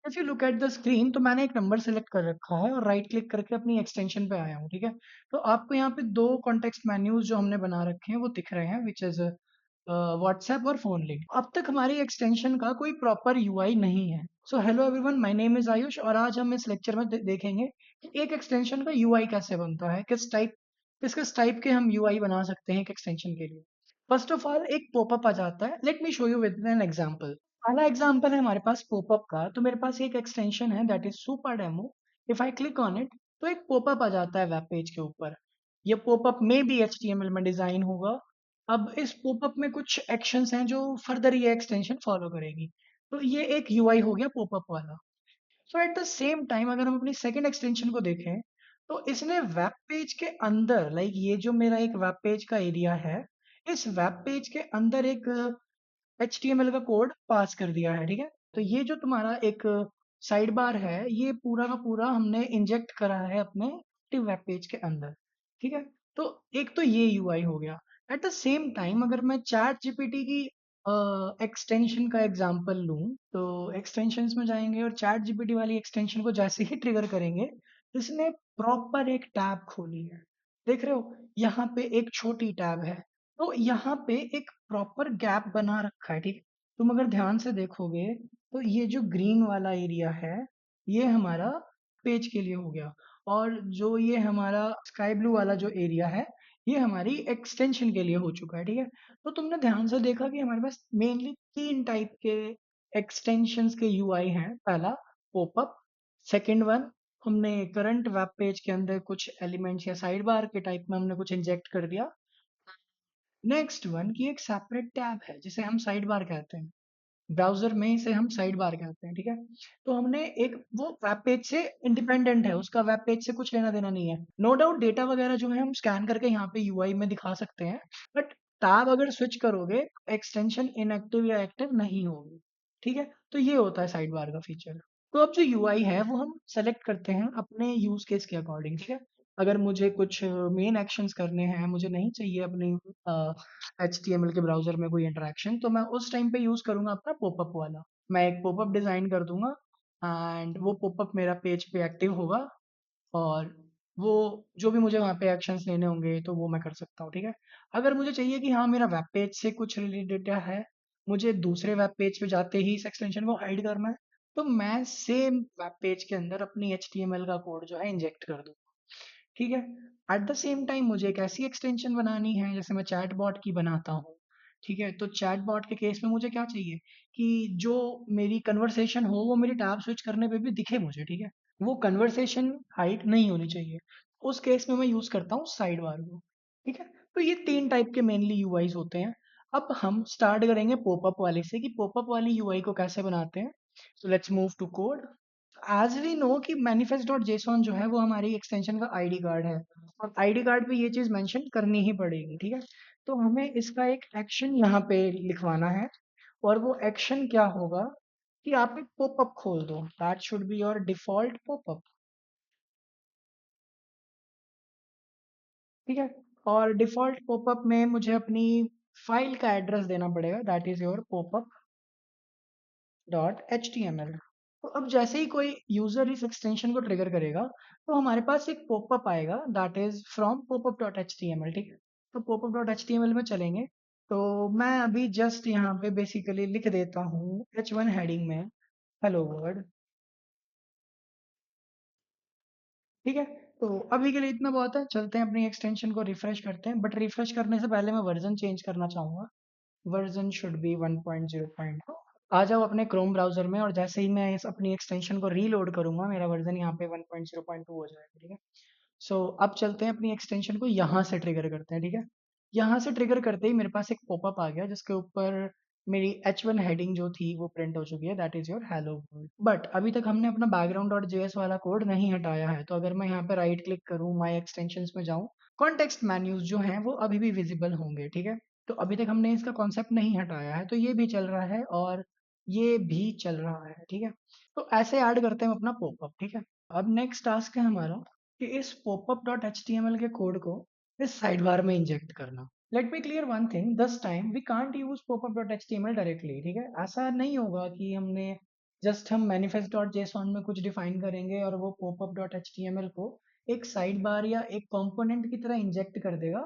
If you look at the screen, तो मैंने एक नंबर सेलेक्ट कर रखा है और राइट क्लिक करके अपनी एक्सटेंशन पे आया हूँ, ठीक है। तो आपको यहाँ पे दो कॉन्टेक्स्ट मेन्यूज जो हमने बना रखे हैं वो दिख रहे हैं, विच इज व्हाट्सएप और फोन लिंक। अब तक हमारी एक्सटेंशन का कोई प्रॉपर यूआई नहीं है। So hello everyone, my name is Ayush और आज हम इस लेक्चर में देखेंगे कि एक एक्सटेंशन का यूआई कैसे बनता है, किस किस टाइप के हम यूआई बना सकते हैं एक एक्सटेंशन के लिए। फर्स्ट ऑफ ऑल एक पॉपअप आ जाता है। Let me show you with an example. पहला एग्जांपल है हमारे पास पॉपअप का। तो मेरे पास एक एक्सटेंशन है that is super demo. If I click on it तो एक पॉपअप आ जाता है वेब पेज के ऊपर। ये पॉपअप में भी एचटीएमएल में डिजाइन होगा। अब इस पॉपअप में कुछ एक्शंस हैं जो फर्दर ये एक्सटेंशन फॉलो करेगी। तो ये एक यूआई हो गया पॉपअप वाला। सो एट द सेम टाइम अगर हम अपनी सेकंड एक्सटेंशन को देखें तो इसने वेब पेज के अंदर, लाइक ये जो मेरा एक वेब पेज का एरिया है, इस वेब पेज के अंदर एक HTML का कोड पास कर दिया है, ठीक है। तो ये जो तुम्हारा एक साइड बार है, ये पूरा का पूरा हमने इंजेक्ट करा है अपने एक्टिव वेब पेज के अंदर, ठीक है। तो एक तो ये यूआई हो गया। एट द सेम टाइम अगर मैं चैट जीपीटी की एक्सटेंशन का एग्जांपल लूं, तो एक्सटेंशंस में जाएंगे और चैट जीपीटी वाली एक्सटेंशन को जैसे ही ट्रिगर करेंगे, इसने प्रॉपर एक टैब खोली है। देख रहे हो, यहाँ पे एक छोटी टैब है। तो यहाँ पे एक प्रॉपर गैप बना रखा है, ठीक है। तुम अगर ध्यान से देखोगे तो ये जो ग्रीन वाला एरिया है, ये हमारा पेज के लिए हो गया। और जो ये हमारा स्काई ब्लू वाला जो एरिया है, ये हमारी एक्सटेंशन के लिए हो चुका है, ठीक है। तो तुमने ध्यान से देखा कि हमारे पास मेनली तीन टाइप के एक्सटेंशंस के यूआई हैं। पहला पॉपअप, सेकंड वन हमने करंट वेब पेज के अंदर कुछ एलिमेंट्स या साइड बार के टाइप में हमने कुछ इंजेक्ट कर दिया। नेक्स्ट वन की एक सेपरेट टैब है जिसे हम साइड बार कहते हैं। ब्राउजर में इसे हम साइड बार कहते हैं, ठीक है। तो हमने एक वो वेब पेज से इंडिपेंडेंट है, उसका वेब पेज से कुछ लेना देना नहीं है। नो डाउट डेटा वगैरह जो है हम स्कैन करके यहाँ पे यूआई में दिखा सकते हैं, बट टैब अगर स्विच करोगे एक्सटेंशन इनएक्टिव या एक्टिव नहीं होगी, ठीक है। तो ये होता है साइड बार का फीचर। तो अब जो यूआई है वो हम सेलेक्ट करते हैं अपने यूज केस के अकॉर्डिंग, ठीक है। अगर मुझे कुछ मेन एक्शंस करने हैं, मुझे नहीं चाहिए अपनी HTML के ब्राउज़र में कोई इंटरैक्शन, तो मैं उस टाइम पे यूज़ करूँगा अपना पॉपअप वाला। मैं एक पॉपअप डिज़ाइन कर दूँगा एंड वो पॉपअप मेरा पेज पे एक्टिव होगा और वो जो भी मुझे वहाँ पे एक्शंस लेने होंगे तो वो मैं कर सकता हूँ, ठीक है। अगर मुझे चाहिए कि हाँ, मेरा वेब पेज से कुछ रिलेटेड डेटा है, मुझे दूसरे वेब पेज पे जाते ही इस एक्सटेंशन को हाइड करना है, तो मैं सेम वेब पेज के अंदर अपनी HTML का कोड जो है इंजेक्ट कर दूँगा। ठीक है। एट द सेम टाइम मुझे एक ऐसी एक्सटेंशन बनानी है जैसे मैं चैट बॉट की बनाता हूँ, ठीक है। तो चैट बॉट के केस में मुझे क्या चाहिए कि जो मेरी कन्वर्सेशन हो वो मेरी टैब स्विच करने पे भी दिखे मुझे, ठीक है। वो कन्वर्सेशन हाइड नहीं होनी चाहिए। उस केस में मैं यूज करता हूँ साइड बार को, ठीक है। तो ये तीन टाइप के मेनली यूआईज होते हैं। अब हम स्टार्ट करेंगे पॉपअप वाले से कि पॉपअप वाली यूआई को कैसे बनाते हैं। So let's move to code. As we know कि manifest डॉट जेसॉन जो है वो हमारी एक्सटेंशन का आईडी कार्ड है और आईडी कार्ड पे ये चीज मेंशन करनी ही पड़ेगी, ठीक है। तो हमें इसका एक एक्शन यहाँ पे लिखवाना है और वो एक्शन क्या होगा कि आप एक पॉपअप खोल दो। That should be your default popup, ठीक है। और डिफॉल्ट पॉपअप में मुझे अपनी फाइल का एड्रेस देना पड़ेगा, that is your popup dot H T M L. तो अब जैसे ही कोई यूजर इस एक्सटेंशन को ट्रिगर करेगा तो हमारे पास एक पॉपअप आएगा that is from popup dot H T M L, ठीक है। तो popup dot H T M L में चलेंगे। तो मैं अभी जस्ट यहाँ पे बेसिकली लिख देता हूँ H1 हेडिंग में हेलो वर्ल्ड, ठीक है। तो अभी के लिए इतना बहुत है, चलते हैं अपनी एक्सटेंशन को रिफ्रेश करते हैं। बट रिफ्रेश करने से पहले मैं वर्जन चेंज करना चाहूंगा। Version should be 1.0. आ जाओ अपने क्रोम ब्राउजर में और जैसे ही मैं इस अपनी एक्सटेंशन को रीलोड करूंगा मेरा वर्जन यहाँ पे 1.0.2 हो जाएगा, ठीक है। सो अब चलते हैं अपनी एक्सटेंशन को यहाँ से ट्रिगर करते हैं, ठीक है। यहाँ से ट्रिगर करते ही मेरे पास एक पॉपअप आ गया जिसके ऊपर मेरी H1 हेडिंग जो थी वो प्रिंट हो चुकी है, that is your hello world. But अभी तक हमने अपना बैकग्राउंड डॉट जेएस वाला कोड नहीं हटाया है। तो अगर मैं यहाँ पे राइट क्लिक करूँ, माई एक्सटेंशंस में जाऊँ, कॉन्टेक्स्ट मेन्यूज जो हैं वो अभी भी विजिबल होंगे, ठीक है। तो अभी तक हमने इसका कॉन्सेप्ट नहीं हटाया है, तो ये भी चल रहा है और ये भी चल रहा है, ठीक है। तो ऐसे ऐड करते हैं हम अपना पॉपअप, ठीक है। अब नेक्स्ट टास्क है हमारा कि इस pop-up डॉट html के कोड को इस साइड बार में इंजेक्ट करना। Let me clear one thing, this time we can't use pop-up dot html directly, ठीक है। ऐसा नहीं होगा कि हमने जस्ट हम manifest डॉट जेसॉन में कुछ डिफाइन करेंगे और वो पॉपअप डॉट एचटीएमएल को एक साइड बार या एक कंपोनेंट की तरह इंजेक्ट कर देगा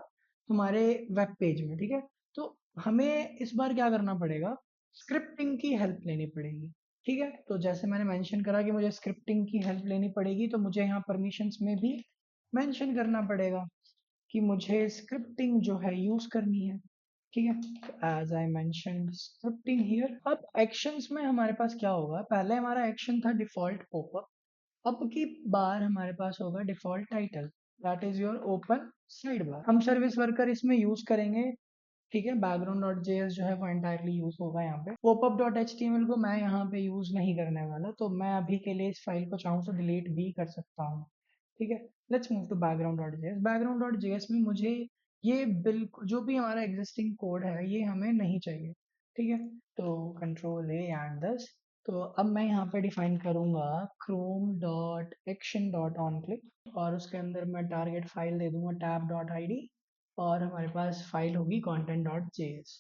तुम्हारे वेब पेज में, ठीक है। तो हमें इस बार क्या करना पड़ेगा, स्क्रिप्टिंग की हेल्प लेनी पड़ेगी, ठीक है। तो जैसे मैंने मेंशन करा कि मुझे स्क्रिप्टिंग की हेल्प लेनी पड़ेगी, तो मुझे यहाँ परमिशंस में भी मेंशन करना पड़ेगा कि मुझे स्क्रिप्टिंग जो है यूज करनी है, ठीक है। As I mentioned scripting here. अब एक्शंस में हमारे पास क्या होगा, पहले हमारा एक्शन था डिफॉल्ट पॉपअप, अब की बार हमारे पास होगा default title, that is your open side bar. हम सर्विस वर्कर इसमें यूज करेंगे, ठीक है। बैकग्राउंड डॉट जेएस जो है वो एंटायरली यूज होगा यहाँ पे। पॉपअप डॉट एचटीएमएल को मैं यहाँ पे यूज नहीं करने वाला, तो मैं अभी के लिए इस फाइल को चाहूँ तो डिलीट भी कर सकता हूँ, ठीक है। Let's move to background dot JS. Background dot JS में मुझे ये बिल्कुल जो भी हमारा एग्जिस्टिंग कोड है ये हमें नहीं चाहिए, ठीक है। तो कंट्रोल ए एंड दस। तो अब मैं यहाँ पे डिफाइन करूंगा Chrome dot action dot on click, और उसके अंदर मैं टारगेट फाइल दे दूंगा टैब डॉट आई डी, और हमारे पास फाइल होगी content डॉट जेएस।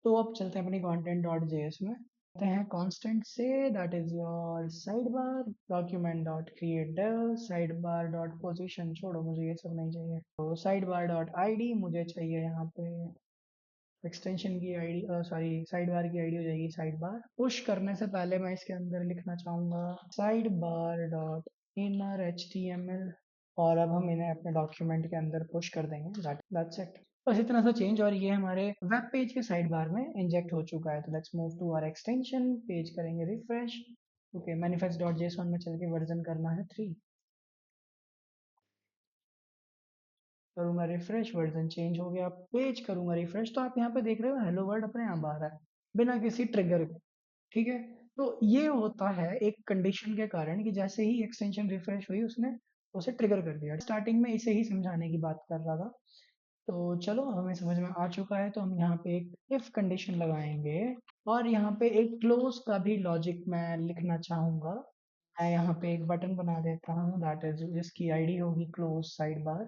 तो अब चलते हैं अपनी content डॉट जेएस में, आते हैं कांस्टेंट से, that is your side bar document dot create div, side bar dot position छोड़ो, मुझे ये सब नहीं चाहिए। तो साइड बार डॉट आईडी मुझे चाहिए यहाँ पे एक्सटेंशन की आईडी, सॉरी साइड बार की आईडी हो जाएगी साइड बार। पुश करने से पहले मैं इसके अंदर लिखना चाहूंगा side bar dot inner H T M L, और अब हम इन्हें अपने डॉक्यूमेंट के अंदर पुश कर देंगे, दैट्स इट। बस इतना सा चेंज, और ये हमारे वेब पेज के साइड बार में इंजेक्ट हो चुका है। तो let's move to our extension, page करेंगे refresh. Okay, manifest dot JSON में चल के वर्जन करना है 3, करूंगा रिफ्रेश, वर्जन चेंज हो गया, पेज करूंगा रिफ्रेश, तो आप यहाँ पे देख रहे हो हेलो वर्ल्ड अपने आप आ रहा है बिना किसी ट्रिगर के, ठीक है। तो ये होता है एक कंडीशन के कारण कि जैसे ही एक्सटेंशन रिफ्रेश हुई उसने उसे ट्रिगर कर दिया। स्टार्टिंग में इसे ही समझाने की बात कर रहा था। तो चलो हमें समझ में आ चुका है, तो हम यहाँ पे एक इफ कंडीशन लगाएंगे, और यहाँ पे एक क्लोज का भी लॉजिक मैं लिखना चाहूंगा। मैं यहाँ पे एक बटन बना देता हूँ, दैट इज जिसकी आईडी होगी क्लोज साइड बार।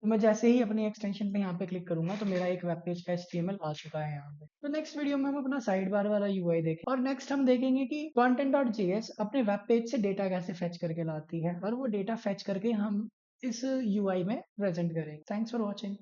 तो मैं जैसे ही अपनी एक्सटेंशन पे यहाँ पे क्लिक करूंगा तो मेरा एक वेब पेज का एचटीएमएल आ चुका है यहाँ पे। तो नेक्स्ट वीडियो में हम अपना साइड बार वाला यूआई देखें, और नेक्स्ट हम देखेंगे कि content.js अपने वेब पेज से डेटा कैसे फेच करके लाती है, और वो डेटा फेच करके हम इस यूआई में प्रेजेंट करेंगे। Thanks for watching.